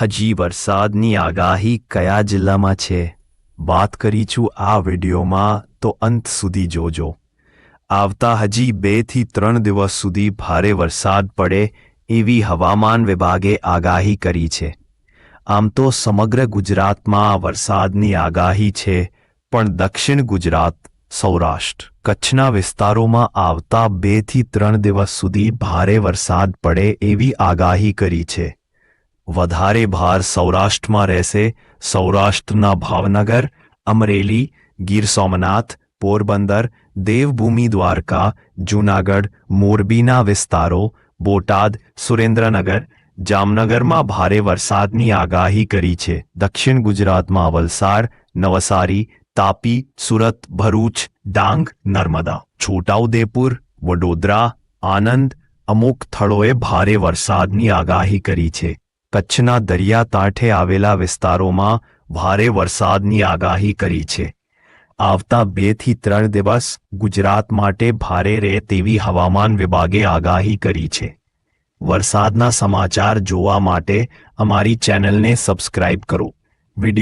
હજી વરસાદની આગાહી કયા જિલ્લામાં છે વાત કરીશું આ વિડીયોમાં, તો અંત સુધી જોજો। આવતા હજી 2 થી 3 દિવસ સુધી ભારે વરસાદ પડે એવી હવામાન વિભાગે આગાહી કરી છે। આમ તો સમગ્ર ગુજરાતમાં વરસાદની આગાહી છે, પણ દક્ષિણ ગુજરાત, સૌરાષ્ટ્ર, કચ્છના વિસ્તારોમાં આવતા 2 થી 3 દિવસ સુધી ભારે વરસાદ પડે એવી આગાહી કરી છે। વધારે ભાર સૌરાષ્ટ્રમાં રહેશે। સૌરાષ્ટ્રના ભાવનગર, અમરેલી, ગીર સોમનાથ, પોરબંદર, દેવભૂમિ દ્વારકા, જૂનાગઢ, મોરબીના વિસ્તારો, બોટાદ, સુરેન્દ્રનગર, જામનગરમાં ભારે વરસાદની આગાહી કરી છે। દક્ષિણ ગુજરાતમાં વલસાડ, નવસારી, તાપી, સુરત, ભરૂચ, ડાંગ, નર્મદા, છોટાઉદેપુર, વડોદરા, આણંદ અમુક સ્થળોએ ભારે વરસાદની આગાહી કરી છે। કચ્છના દરિયાકાંઠે આવેલા વિસ્તારોમાં ભારે વરસાદની આગાહી કરી છે। આવતા 2 થી 3 દિવસ ગુજરાત માટે ભારે રહે તેવી હવામાન વિભાગે આગાહી કરી છે। વરસાદના સમાચાર જોવા માટે અમારી ચેનલને સબસ્ક્રાઇબ કરો। વિડિયો